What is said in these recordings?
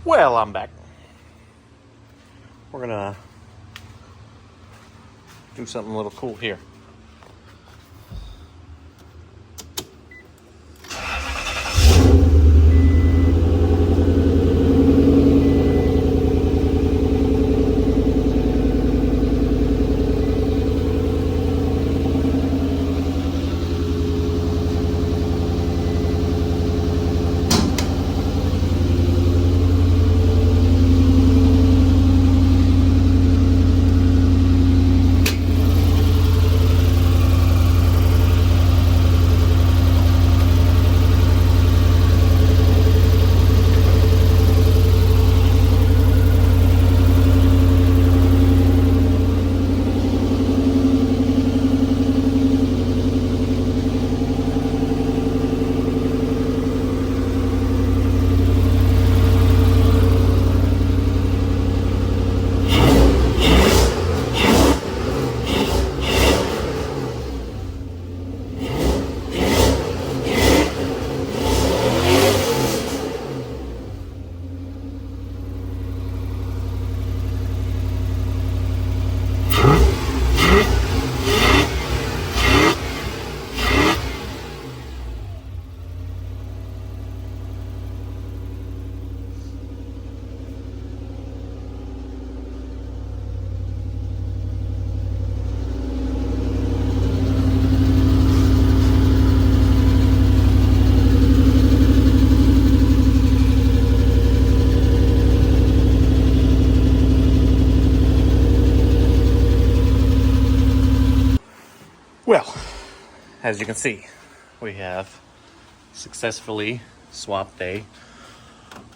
Well, I'm back. We're gonna do something a little cool here. Well, as you can see, we have successfully swapped a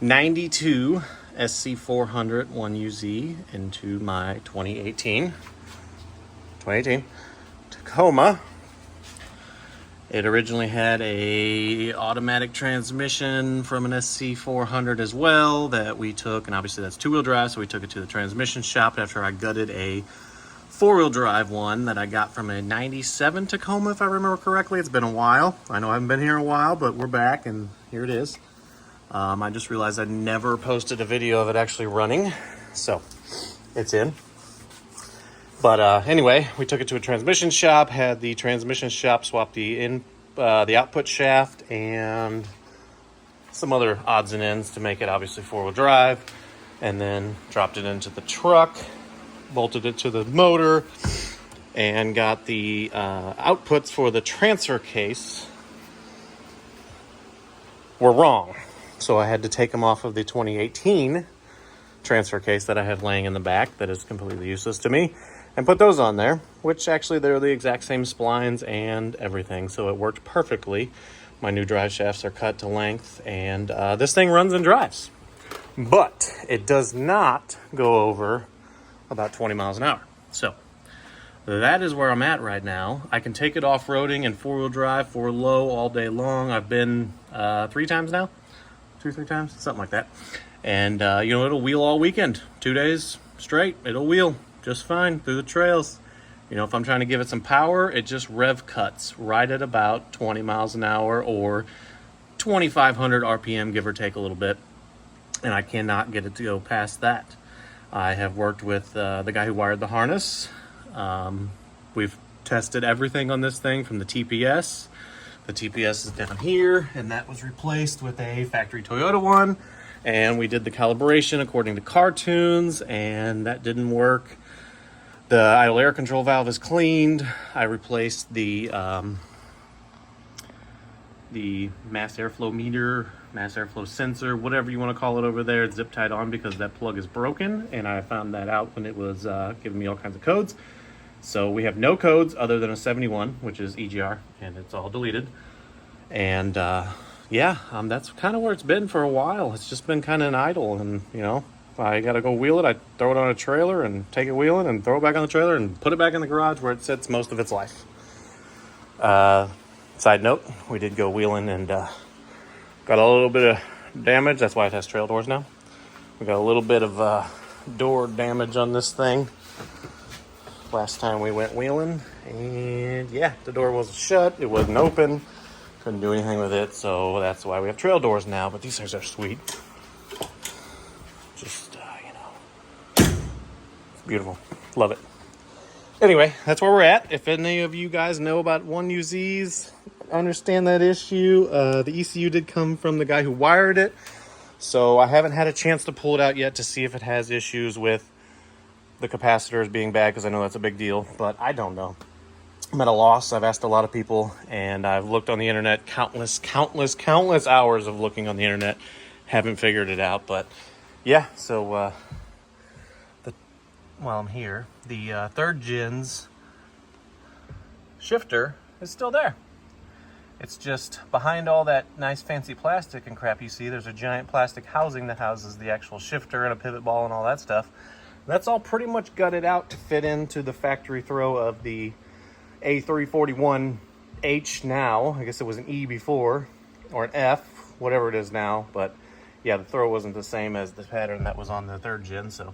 92 SC400 1UZ into my 2018 Tacoma. It originally had a automatic transmission from an SC400 as well that we took, and obviously that's two-wheel drive, so we took it to the transmission shop after I gutted a four-wheel drive one that I got from a 97 Tacoma, if I remember correctly. It's been a while. I know I haven't been here in a while, but we're back, and here it is. I just realized I never posted a video of it actually running, so it's in. But anyway, we took it to a transmission shop, had the transmission shop swap the output shaft and some other odds and ends to make it obviously four-wheel drive, and then dropped it into the truck, bolted it to the motor, and got the outputs for the transfer case were wrong. So I had to take them off of the 2018 transfer case that I had laying in the back that is completely useless to me, and put those on there, which actually they're the exact same splines and everything, so it worked perfectly. My new drive shafts are cut to length, and this thing runs and drives. But it does not go over about 20 miles an hour. So that is where I'm at right now. I can take it off-roading and four-wheel drive for low all day long. I've been 3 times now, 2-3 times, something like that. And it'll wheel all weekend, 2 days straight. It'll wheel just fine through the trails. If I'm trying to give it some power, it just rev cuts right at about 20 miles an hour or 2,500 RPM, give or take a little bit. And I cannot get it to go past that. I have worked with the guy who wired the harness. We've tested everything on this thing from the TPS. The TPS is down here, and that was replaced with a factory Toyota one. And we did the calibration according to cartoons, and that didn't work. The idle air control valve is cleaned. I replaced the mass airflow meter, mass airflow sensor, whatever you want to call it over there. It's zip tied on because that plug is broken, and I found that out when it was giving me all kinds of codes. So we have no codes other than a 71, which is EGR, and it's all deleted. And that's kind of where it's been for a while. It's just been kind of an idle, and if I gotta go wheel it, I throw it on a trailer and take it wheeling and throw it back on the trailer and put it back in the garage where it sits most of its life. Side note, we did go wheeling and got a little bit of damage. That's why it has trail doors now. We got a little bit of door damage on this thing last time we went wheeling, and the door wasn't shut, it wasn't open, couldn't do anything with it, so that's why we have trail doors now. But these things are sweet. Just, you know, it's beautiful. Love it. Anyway, that's where we're at. If any of you guys know about 1UZs, understand that issue. The ECU did come from the guy who wired it, so I haven't had a chance to pull it out yet to see if it has issues with the capacitors being bad, because I know that's a big deal, but I don't know. I'm at a loss. I've asked a lot of people, and I've looked on the internet, countless hours of looking on the internet. Haven't figured it out, but yeah, so while I'm here, the third gen's shifter is still there. It's just behind all that nice fancy plastic and crap you see, there's a giant plastic housing that houses the actual shifter and a pivot ball and all that stuff. That's all pretty much gutted out to fit into the factory throw of the A341H now. I guess it was an E before, or an F, whatever it is now. But yeah, the throw wasn't the same as the pattern that was on the third gen, so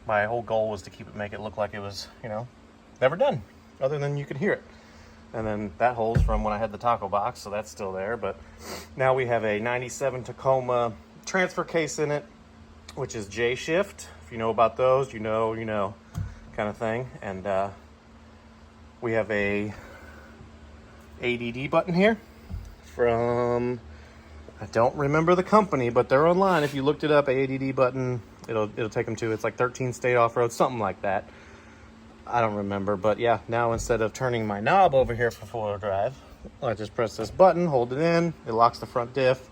my whole goal was to make it look like it was, you know, never done, other than you could hear it. And then that holds from when I had the taco box, so that's still there. But now we have a 97 Tacoma transfer case in it, which is J-shift. If you know about those, you know, kind of thing. And we have a ADD button here from, I don't remember the company, but they're online. If you looked it up, ADD button, it'll take them to, it's like 13 state off-road, something like that. I don't remember, but yeah, now instead of turning my knob over here for four-wheel drive, I just press this button, hold it in, it locks the front diff,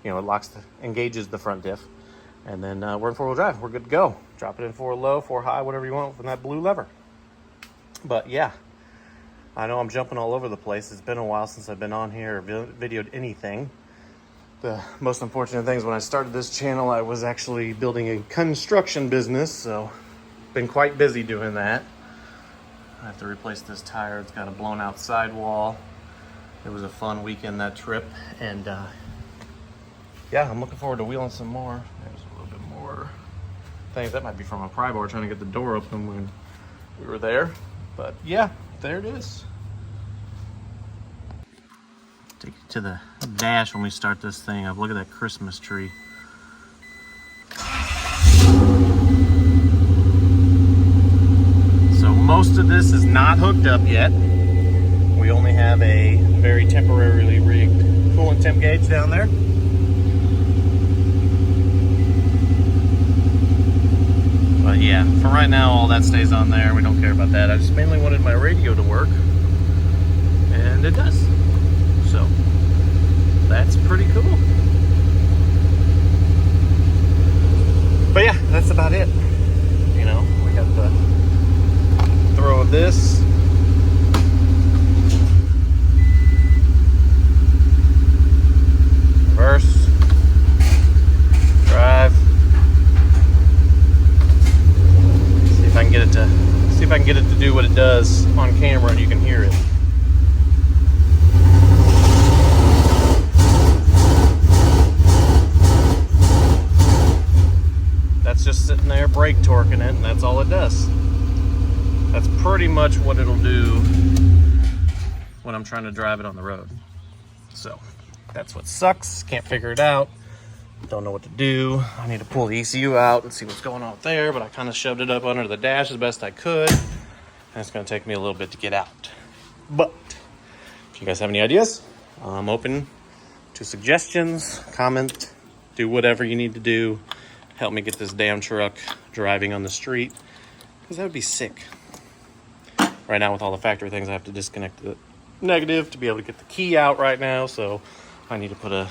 you know, it engages the front diff, and then we're in four-wheel drive. We're good to go. Drop it in four low, four high, whatever you want from that blue lever. But yeah, I know I'm jumping all over the place. It's been a while since I've been on here or videoed anything. The most unfortunate thing is when I started this channel, I was actually building a construction business, so been quite busy doing that. I have to replace this tire. It's got a blown out sidewall. It was a fun weekend, that trip, and yeah, I'm looking forward to wheeling some more. There's a little bit more things. That might be from a pry bar trying to get the door open when we were there, but yeah, there it is. Take you to the dash when we start this thing up. Look at that Christmas tree. So most of this is not hooked up yet. We only have a very temporarily rigged coolant temp gauge down there. But yeah, for right now, all that stays on there. We don't care about that. I just mainly wanted my radio to work, and it does. So that's pretty cool. But yeah, that's about it. You know, we got the throw of this. Reverse. Drive. See if I can get it to do what it does on camera and you can hear it. That's just sitting there brake torquing it, and that's all it does. That's pretty much what it'll do when I'm trying to drive it on the road. So that's what sucks. Can't figure it out. Don't know what to do. I need to pull the ECU out and see what's going on there, but I kind of shoved it up under the dash as best I could. And it's going to take me a little bit to get out. But if you guys have any ideas, I'm open to suggestions, comment, do whatever you need to do. Help me get this damn truck driving on the street, because that would be sick. Right now with all the factory things, I have to disconnect the negative to be able to get the key out right now, so I need to put a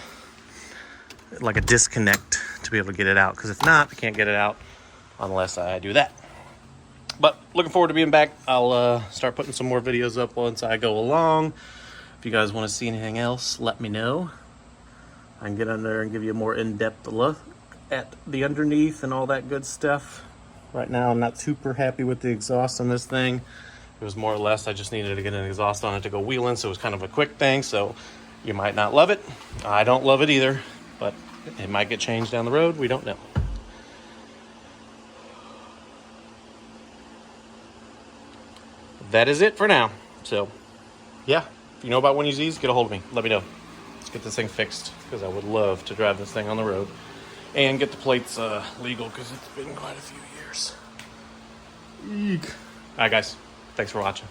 disconnect to be able to get it out, because if not, I can't get it out unless I do that. But looking forward to being back. I'll start putting some more videos up once I go along. If you guys want to see anything else, let me know. I can get on there and give you a more in-depth look at the underneath and all that good stuff. Right now I'm not super happy with the exhaust on this thing. It was more or less I just needed to get an exhaust on it to go wheeling, so it was kind of a quick thing. So you might not love it. I don't love it either, but it might get changed down the road. We don't know. That is it for now. So yeah, if you know about 1UZs, get a hold of me. Let me know. Let's get this thing fixed, because I would love to drive this thing on the road. and get the plates legal because it's been quite a few years. Eek. All right, guys. Thanks for watching.